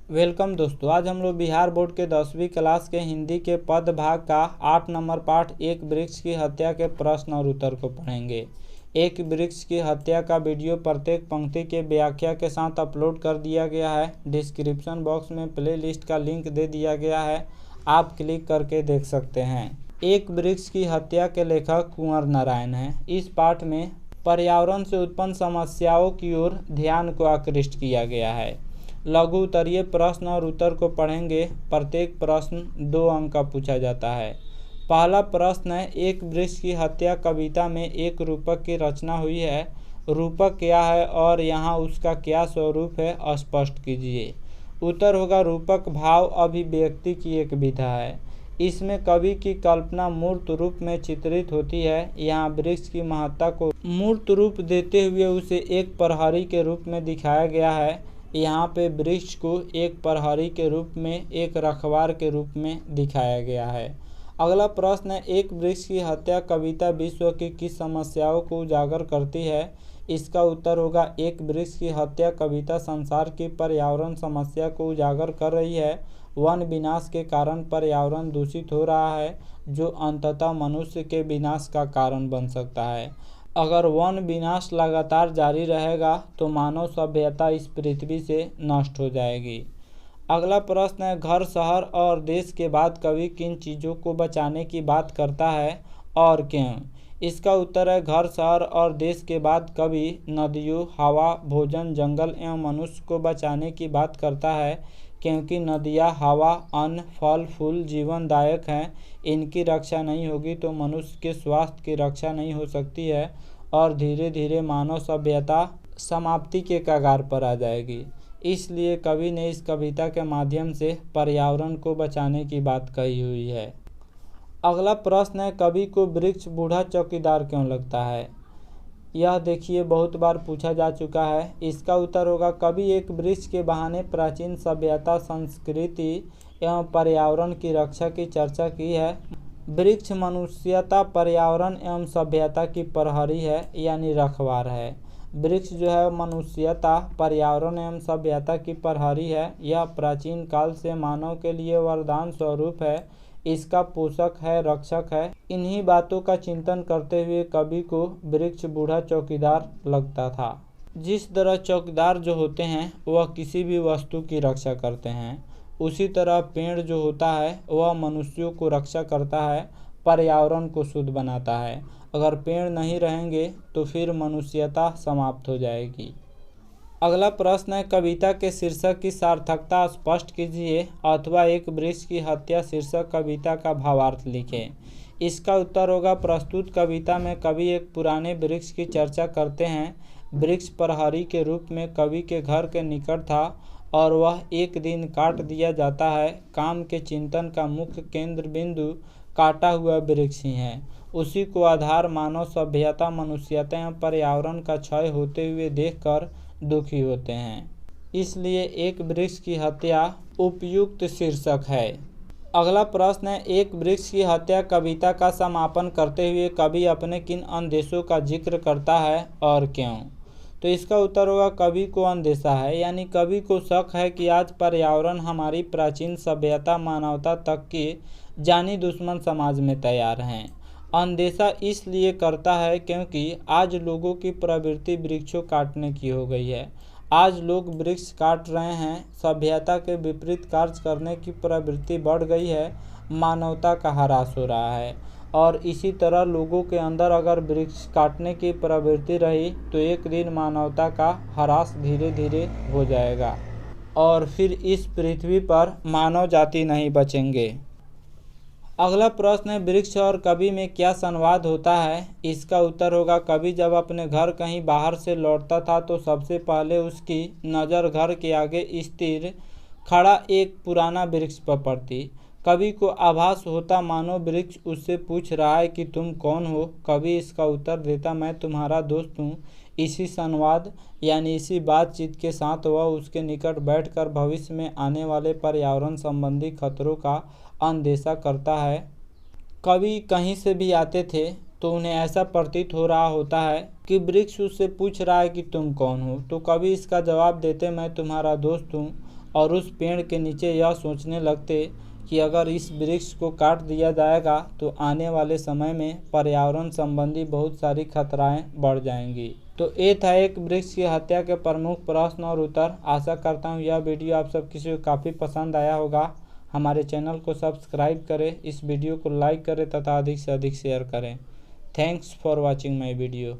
Welcome दोस्तों, आज हम लोग बिहार बोर्ड के 10वीं क्लास के हिंदी के पद भाग का 8 नंबर पाठ एक वृक्ष की हत्या के प्रश्न और उत्तर को पढ़ेंगे। एक वृक्ष की हत्या का वीडियो प्रत्येक पंक्ति के व्याख्या के साथ अपलोड कर दिया गया है। डिस्क्रिप्शन बॉक्स में प्लेलिस्ट का लिंक दे दिया गया है, आप क्लिक करके देख सकते हैं। एक वृक्ष की हत्या के लेखक कुंवर नारायण हैं। इस पाठ में पर्यावरण से उत्पन्न समस्याओं की ओर ध्यान को आकृष्ट किया गया है। लघु उत्तरीय प्रश्न और उत्तर को पढ़ेंगे। प्रत्येक प्रश्न 2 अंक का पूछा जाता है। पहला प्रश्न है, एक वृक्ष की हत्या कविता में एक रूपक की रचना हुई है। रूपक क्या है और यहाँ उसका क्या स्वरूप है, स्पष्ट कीजिए। उत्तर होगा, रूपक भाव अभिव्यक्ति की एक विधा है। इसमें कवि की कल्पना मूर्त रूप में चित्रित होती है। यहाँ वृक्ष की महत्ता को मूर्त रूप देते हुए उसे एक प्रहरी के रूप में दिखाया गया है। यहाँ पे वृक्ष को एक प्रहरी के रूप में, एक रखवार के रूप में दिखाया गया है। अगला प्रश्न है, एक वृक्ष की हत्या कविता विश्व की किस समस्याओं को उजागर करती है। इसका उत्तर होगा, एक वृक्ष की हत्या कविता संसार की पर्यावरण समस्या को उजागर कर रही है। वन विनाश के कारण पर्यावरण दूषित हो रहा है, जो अंततः मनुष्य के विनाश का कारण बन सकता है। अगर वन विनाश लगातार जारी रहेगा तो मानव सभ्यता इस पृथ्वी से नष्ट हो जाएगी। अगला प्रश्न है, घर, शहर और देश के बाद कवि किन चीज़ों को बचाने की बात करता है और क्यों। इसका उत्तर है, घर, शहर और देश के बाद कवि नदियों, हवा, भोजन, जंगल एवं मनुष्य को बचाने की बात करता है, क्योंकि नदियाँ, हवा, अन्न, फल फूल जीवनदायक हैं। इनकी रक्षा नहीं होगी तो मनुष्य के स्वास्थ्य की रक्षा नहीं हो सकती है और धीरे धीरे मानव सभ्यता समाप्ति के कगार पर आ जाएगी। इसलिए कवि ने इस कविता के माध्यम से पर्यावरण को बचाने की बात कही हुई है। अगला प्रश्न है, कवि को वृक्ष बूढ़ा चौकीदार क्यों लगता है। यह देखिए बहुत बार पूछा जा चुका है। इसका उत्तर होगा, कवि एक वृक्ष के बहाने प्राचीन सभ्यता, संस्कृति एवं पर्यावरण की रक्षा की चर्चा की है। वृक्ष मनुष्यता, पर्यावरण एवं सभ्यता की प्रहरी है, यानी रखवार है। वृक्ष जो है मनुष्यता, पर्यावरण एवं सभ्यता की प्रहरी है। यह प्राचीन काल से मानव के लिए वरदान स्वरूप है, इसका पोषक है, रक्षक है। इन्हीं बातों का चिंतन करते हुए कवि को वृक्ष बूढ़ा चौकीदार लगता था। जिस तरह चौकीदार जो होते हैं वह किसी भी वस्तु की रक्षा करते हैं, उसी तरह पेड़ जो होता है वह मनुष्यों को रक्षा करता है, पर्यावरण को शुद्ध बनाता है। अगर पेड़ नहीं रहेंगे तो फिर मनुष्यता समाप्त हो जाएगी। अगला प्रश्न है, कविता के शीर्षक की सार्थकता स्पष्ट कीजिए अथवा एक वृक्ष की हत्या शीर्षक कविता का भावार्थ लिखें। इसका उत्तर होगा, प्रस्तुत कविता में कवि एक पुराने वृक्ष की चर्चा करते हैं। वृक्ष प्रहरी के रूप में कवि के घर के निकट था और वह एक दिन काट दिया जाता है। काम के चिंतन का मुख्य केंद्र बिंदु काटा हुआ वृक्ष ही है। उसी को आधार मानव सभ्यता, मनुष्यता एवं पर्यावरण का क्षय होते हुए देखकर दुखी होते हैं। इसलिए एक वृक्ष की हत्या उपयुक्त शीर्षक है। अगला प्रश्न है, एक वृक्ष की हत्या कविता का समापन करते हुए कवि अपने किन अंदेशों का जिक्र करता है और क्यों। तो इसका उत्तर होगा, कवि को अंदेशा है, यानी कवि को शक है कि आज पर्यावरण हमारी प्राचीन सभ्यता, मानवता तक की जानी दुश्मन समाज में तैयार हैं। अंदेशा इसलिए करता है क्योंकि आज लोगों की प्रवृत्ति वृक्षों काटने की हो गई है। आज लोग वृक्ष काट रहे हैं, सभ्यता के विपरीत कार्य करने की प्रवृत्ति बढ़ गई है, मानवता का ह्रास हो रहा है। और इसी तरह लोगों के अंदर अगर वृक्ष काटने की प्रवृत्ति रही तो एक दिन मानवता का ह्रास धीरे धीरे हो जाएगा और फिर इस पृथ्वी पर मानव जाति नहीं बचेंगे। अगला प्रश्न है, वृक्ष और कवि में क्या संवाद होता है। इसका उत्तर होगा, कवि जब अपने घर कहीं बाहर से लौटता था तो सबसे पहले उसकी नज़र घर के आगे स्थिर खड़ा एक पुराना वृक्ष पर पड़ती। कवि को आभास होता मानो वृक्ष उससे पूछ रहा है कि तुम कौन हो। कवि इसका उत्तर देता, मैं तुम्हारा दोस्त हूँ। इसी संवाद यानी इसी बातचीत के साथ वह उसके निकट बैठकर भविष्य में आने वाले पर्यावरण संबंधी खतरों का अंदेशा करता है। कवि कहीं से भी आते थे तो उन्हें ऐसा प्रतीत हो रहा होता है कि वृक्ष उससे पूछ रहा है कि तुम कौन हो। तो कवि इसका जवाब देते, मैं तुम्हारा दोस्त हूँ। और उस पेड़ के नीचे यह सोचने लगते कि अगर इस वृक्ष को काट दिया जाएगा तो आने वाले समय में पर्यावरण संबंधी बहुत सारी खतराएं बढ़ जाएंगी। तो ये था एक वृक्ष की हत्या के प्रमुख प्रश्न और उत्तर। आशा करता हूँ यह वीडियो आप सब किसी को काफ़ी पसंद आया होगा। हमारे चैनल को सब्सक्राइब करें, इस वीडियो को लाइक करें तथा अधिक से अधिक शेयर करें। Thanks for watching my video.